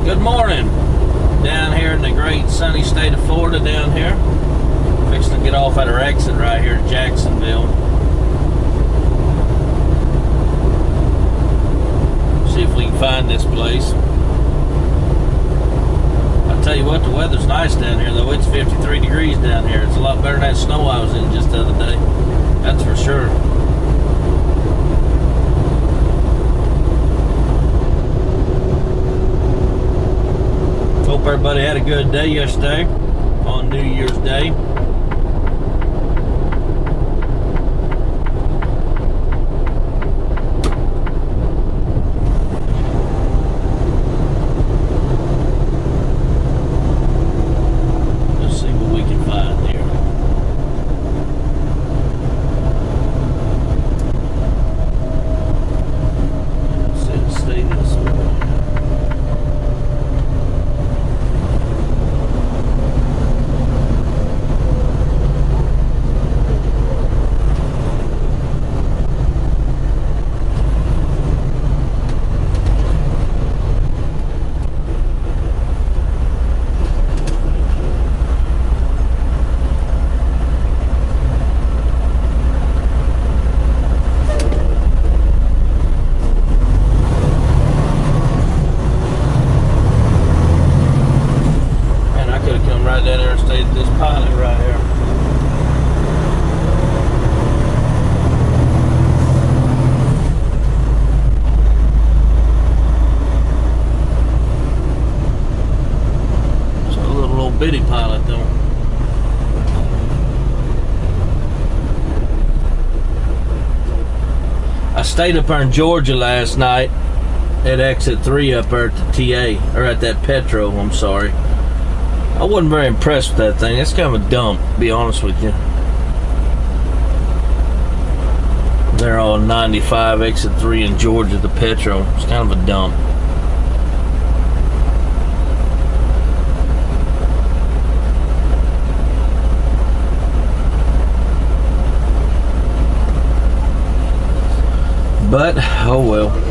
Good morning. Down here in the great sunny state of Florida down here. Fixing to get off at our exit right here in Jacksonville. See if we can find this place. I'll tell you what, the weather's nice down here though. It's 53 degrees down here. It's a lot better than that snow I was in just the other day. That's for sure. Hope everybody had a good day yesterday on New Year's Day. Let's see what we can find here. Let's stay this way. Right down there and stayed at this pilot right here. It's a little old bitty pilot though. I stayed up there in Georgia last night at exit 3 up there at the TA, or at that Petro, I'm sorry. I wasn't very impressed with that thing. It's kind of a dump, to be honest with you. They're all 95, exit 3 in Georgia, the Petro. It's kind of a dump. But, oh well.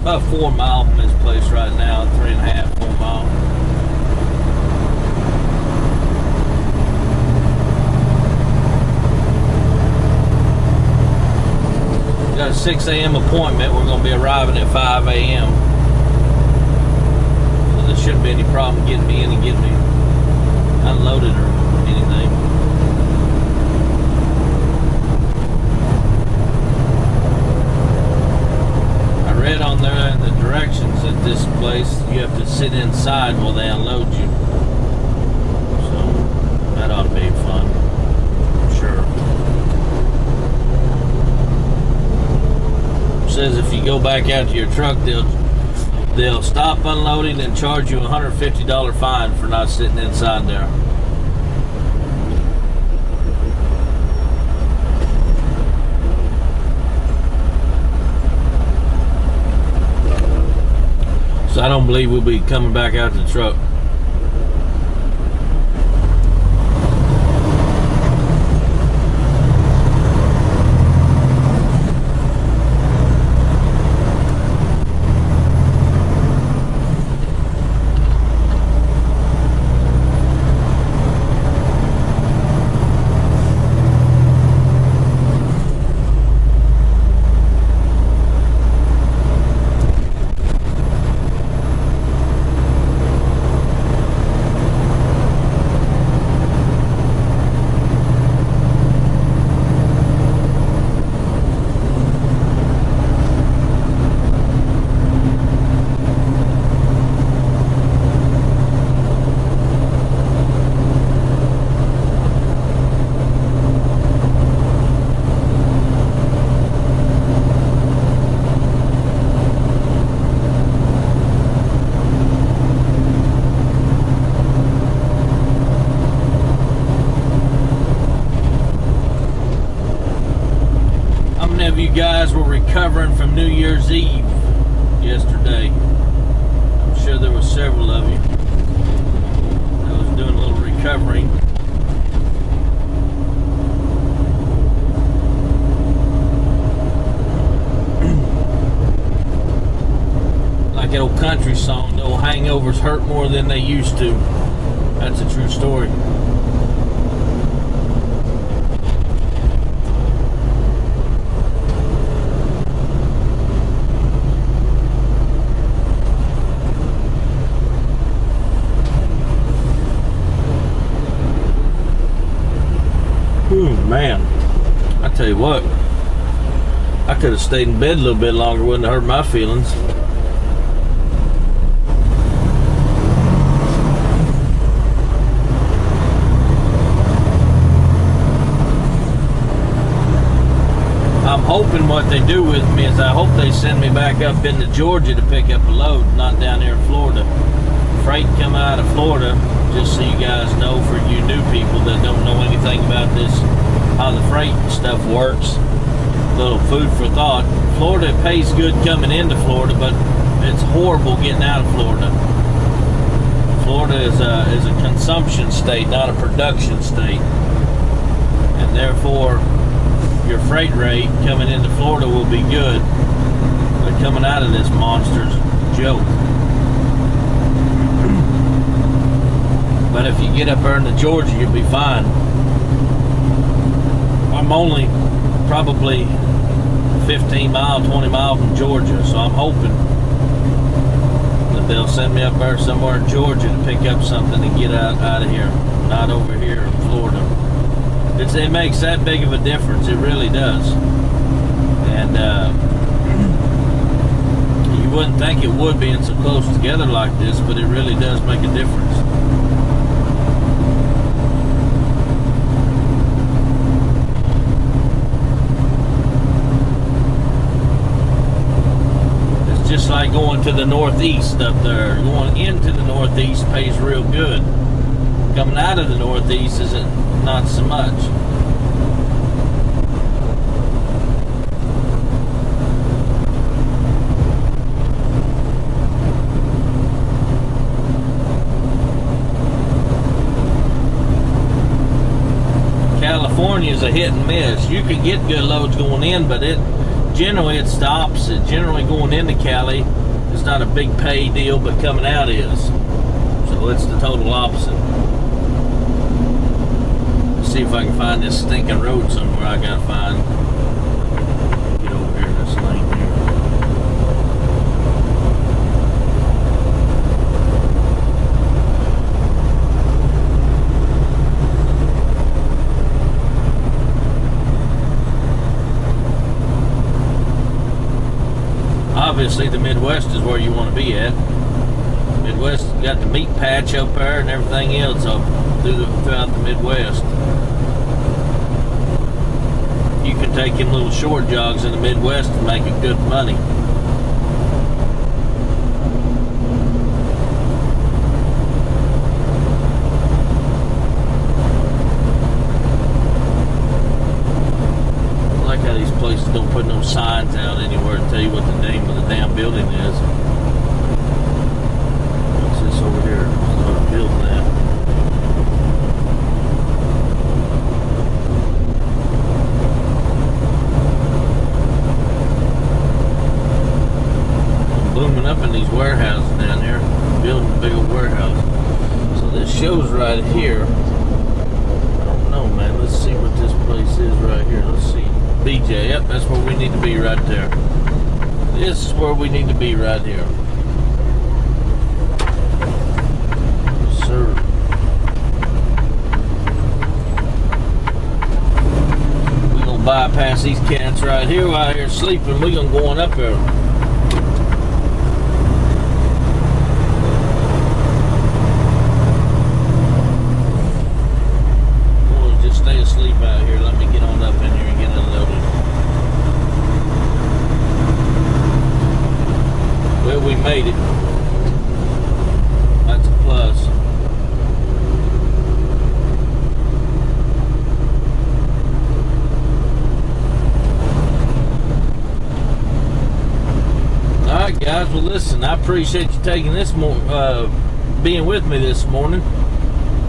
About 4 miles from this place right now, 3.5, 4 miles. Got a 6 a.m. appointment. We're going to be arriving at 5 a.m. So there shouldn't be any problem getting me in and getting me unloaded or anything. Read on there in the directions at this place you have to sit inside while they unload you, so that ought to be fun, I'm sure. It says if you go back out to your truck, they'll stop unloading and charge you a $150 fine for not sitting inside there. So I don't believe we'll be coming back out to the truck. guys were recovering from New Year's Eve yesterday. I'm sure there were several of you. That was country song, the old hangovers hurt more than they used to. That's a true story. Man, I tell you what, I could have stayed in bed a little bit longer, wouldn't have hurt my feelings. I'm hoping what they do with me is I hope they send me back up into Georgia to pick up a load, not down there in Florida. Freight come out of Florida, just so you guys know, for you new people that don't know anything about this, how the freight stuff works. Little food for thought. Florida pays good coming into Florida, but it's horrible getting out of Florida. Florida is a consumption state, not a production state, and therefore your freight rate coming into Florida will be good, but coming out of this monster's joke. But if you get up there into Georgia, you'll be fine. I'm only probably 15 miles, 20 miles from Georgia, so I'm hoping that they'll send me up there somewhere in Georgia to pick up something and get out of here, not over here in Florida. It makes that big of a difference. It really does. And you wouldn't think it would, being so close together like this, but it really does make a difference. Just like going to the Northeast up there. Going into the Northeast pays real good. Coming out of the Northeast isn't not so much. California is a hit and miss. You could get good loads going in, but generally it's the opposite. Generally going into Cali, it's not a big pay deal, but coming out is. So it's the total opposite. Let's see if I can find this stinking road somewhere I gotta find. Get over here in this lane here. Obviously the Midwest is where you want to be at. Midwest got the meat patch up there and everything else up throughout the Midwest. You can take in little short jogs in the Midwest and make good money. I like how these places don't put no signs out anywhere to tell you what the name of the damn building is. What's this over here? Start building that. I'm booming up in these warehouses down here, building a big old warehouse. So this shows right here. I don't know, man. Let's see what this place is right here. Let's see. BJ, yep, that's where we need to be right there. This is where we need to be right here. Yes, sir. We're going to bypass these cats right here while they're sleeping. We're going to go on up there. Boys, just stay asleep out here. Let me get on up in here and get unloaded. Well, we made it. That's a plus. Alright guys, well listen, I appreciate you taking this being with me this morning.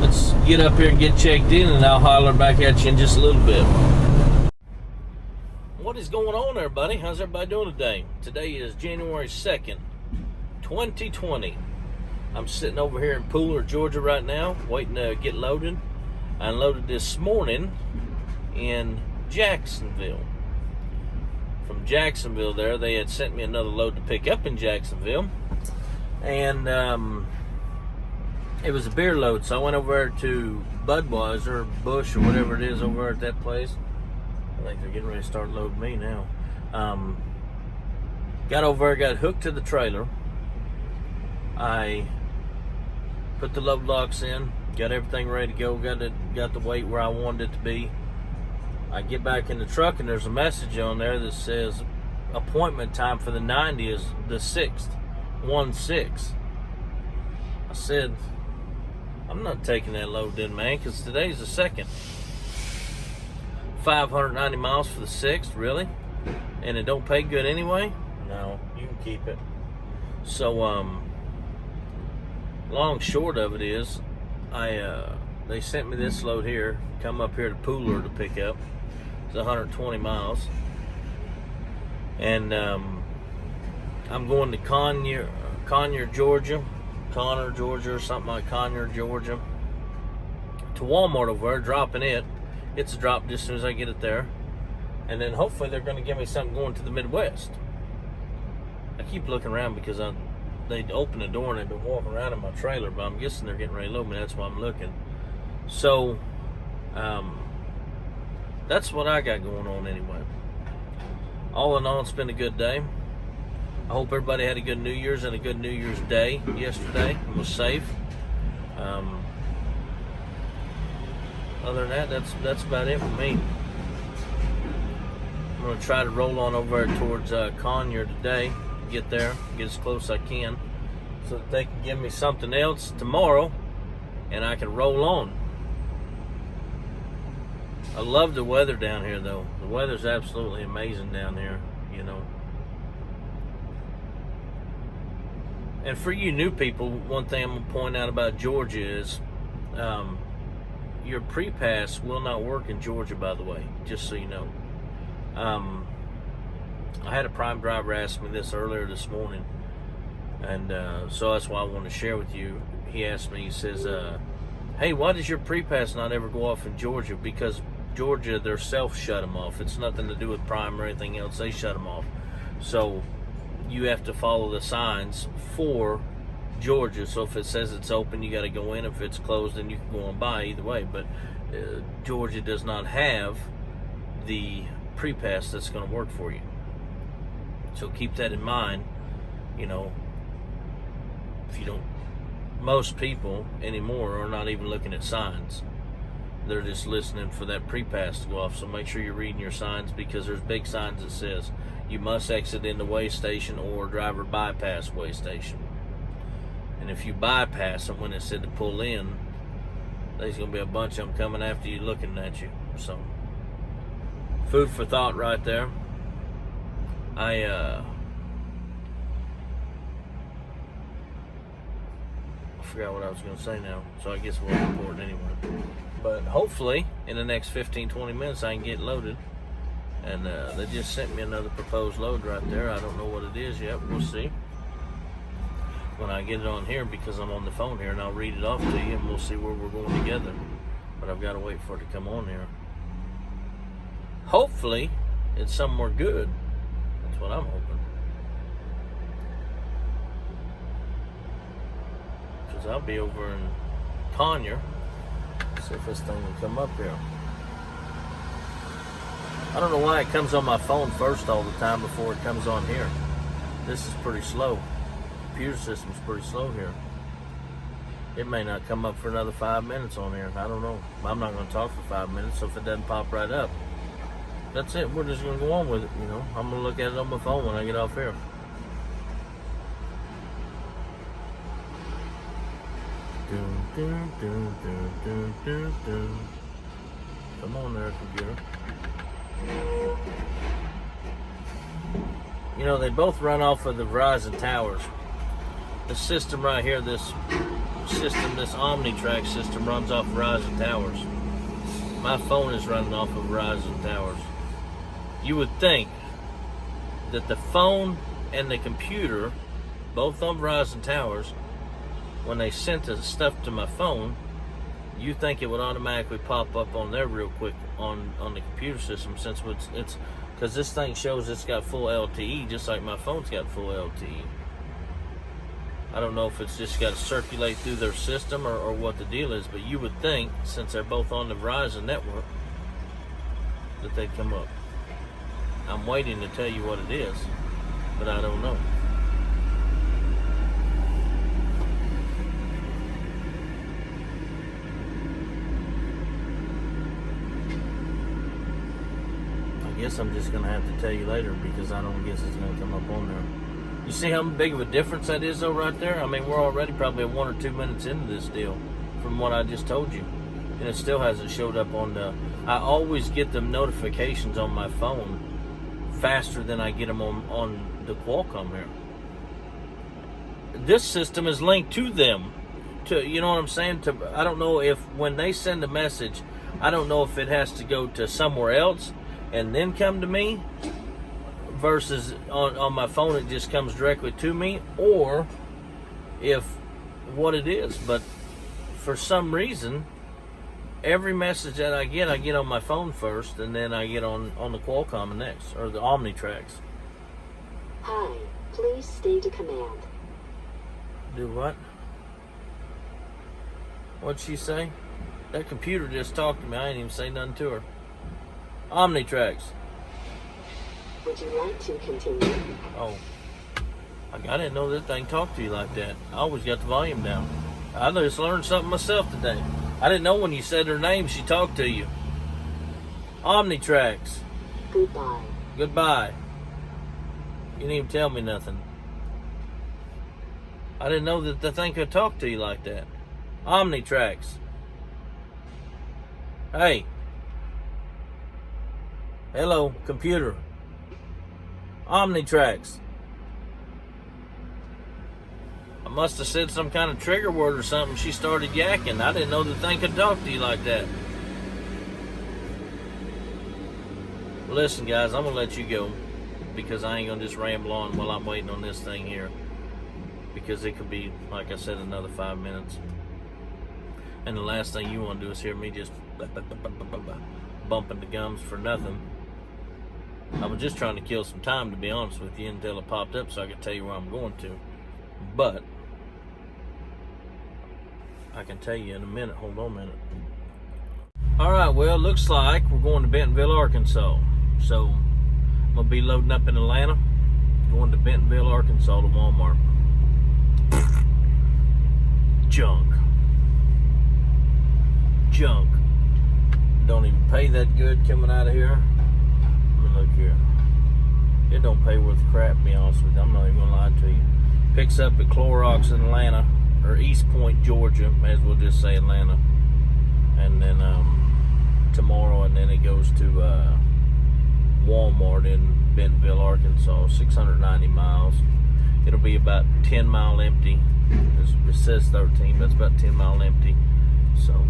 Let's get up here and get checked in, and I'll holler back at you in just a little bit. What is going on, everybody? How's everybody doing today? Today is January 2nd, 2020. I'm sitting over here in Pooler, Georgia right now, waiting to get loaded. I unloaded this morning in Jacksonville. From Jacksonville there, they had sent me another load to pick up in Jacksonville. And it was a beer load, so I went over there to Budweiser, Bush, or whatever it is over at that place. I think they're getting ready to start loading me now. Got over there, got hooked to the trailer. I put the load locks in, got everything ready to go, got the weight where I wanted it to be. I get back in the truck and there's a message on there that says appointment time for the 90 is the 6th, 1/6. I said, I'm not taking that load then, man, because today's the 2nd. 590 miles for the 6th, really? And it don't pay good anyway? No, you can keep it. So, long short of it is, they sent me this load here, come up here to Pooler to pick up. It's 120 miles. And I'm going to Conyers, Georgia. Connor, Georgia, or something like Conyers, Georgia. To Walmart over there, dropping it. It's a drop just as soon as I get it there. And then hopefully they're going to give me something going to the Midwest. I keep looking around because they opened the door and they've been walking around in my trailer, but I'm guessing they're getting ready to load me. That's why I'm looking. So, that's what I got going on anyway. All in all, it's been a good day. I hope everybody had a good New Year's and a good New Year's Day yesterday and was safe. Other than that, that's about it for me. I'm going to try to roll on over towards Conyers today, get there, get as close as I can, so that they can give me something else tomorrow, and I can roll on. I love the weather down here, though. The weather's absolutely amazing down here, you know. And for you new people, one thing I'm going to point out about Georgia is your PrePass will not work in Georgia, by the way, just so you know. I had a Prime driver ask me this earlier this morning, and so that's why I wanted to share with you. He asked me, he says, hey, why does your PrePass not ever go off in Georgia? Because Georgia, their self shut them off. It's nothing to do with Prime or anything else. They shut them off. So you have to follow the signs for Georgia. So if it says it's open, you got to go in. If it's closed, then you can go on by. Either way, but Georgia does not have the PrePass that's going to work for you. So keep that in mind. You know, if you don't, most people anymore are not even looking at signs. They're just listening for that PrePass to go off. So make sure you're reading your signs, because there's big signs that says you must exit into way station or driver bypass way station. And if you bypass them when it said to pull in, there's going to be a bunch of them coming after you looking at you. So, food for thought right there. I forgot what I was going to say now, so I guess it wasn't important anyway. But hopefully, in the next 15-20 minutes, I can get loaded. And they just sent me another proposed load right there. I don't know what it is yet. We'll see when I get it on here, because I'm on the phone here, and I'll read it off to you, and we'll see where we're going together. But I've got to wait for it to come on here. Hopefully, it's somewhere good. That's what I'm hoping. Because I'll be over in Conyers. See if this thing will come up here. I don't know why it comes on my phone first all the time before it comes on here. This is pretty slow. The computer system's pretty slow here. It may not come up for another 5 minutes on here. I don't know. I'm not going to talk for 5 minutes, so if it doesn't pop right up, that's it. We're just going to go on with it, you know. I'm going to look at it on my phone when I get off here. Dun, dun, dun, dun, dun, dun, dun. Come on there, computer. You know, they both run off of the Verizon towers. The system right here, this OmniTrack system runs off Verizon towers. My phone is running off of Verizon towers. You would think that the phone and the computer both on Verizon towers, when they sent the stuff to my phone, you think it would automatically pop up on there real quick on the computer system, since it's because this thing shows it's got full LTE, just like my phone's got full LTE. I don't know if it's just got to circulate through their system or what the deal is, but you would think, since they're both on the Verizon network, that they'd come up. I'm waiting to tell you what it is, but I don't know. I guess I'm just going to have to tell you later, because I don't guess it's going to come up on there. You see how big of a difference that is, though, right there? I mean, we're already probably 1 or 2 minutes into this deal from what I just told you. And it still hasn't showed up on the... I always get the notifications on my phone faster than I get them on the Qualcomm here. This system is linked to them. You know what I'm saying? I don't know if when they send a message, I don't know if it has to go to somewhere else and then come to me, versus on my phone it just comes directly to me, or if what it is. But for some reason, every message that I get on my phone first, and then I get on the Qualcomm next, or the Omnitrax. Hi, please state a command. Do what? What'd she say? That computer just talked to me. I ain't even say nothing to her. Omnitrax. Would you like to continue? Oh, I didn't know that thing talked to you like that. I always got the volume down. I just learned something myself today. I didn't know when you said her name she talked to you. Omnitrax. Goodbye. Goodbye. You didn't even tell me nothing. I didn't know that the thing could talk to you like that. Omnitrax. Hey. Hello, computer. Omnitrax. I must have said some kind of trigger word or something. She started yakking. I didn't know the thing could talk to you like that. Listen, guys, I'm going to let you go, because I ain't going to just ramble on while I'm waiting on this thing here, because it could be, like I said, another 5 minutes. And the last thing you want to do is hear me just bumping the gums for nothing. I was just trying to kill some time, to be honest with you, until it popped up so I could tell you where I'm going to. But I can tell you in a minute. Hold on a minute. Alright, well, looks like we're going to Bentonville, Arkansas. So I'm going to be loading up in Atlanta, going to Bentonville, Arkansas to Walmart. Junk. Don't even pay that good coming out of here. Look here. It don't pay worth crap, to be honest with you. I'm not even gonna lie to you. Picks up at Clorox in Atlanta, or East Point, Georgia. May as well just say Atlanta. And then tomorrow, and then it goes to Walmart in Bentonville, Arkansas. 690 miles. It'll be about 10 mile empty. It says 13, but it's about 10 mile empty. So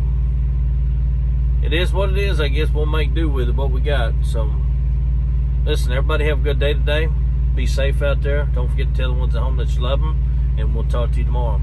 it is what it is. I guess we'll make do with it, what we got. So listen, everybody have a good day today. Be safe out there. Don't forget to tell the ones at home that you love them. And we'll talk to you tomorrow.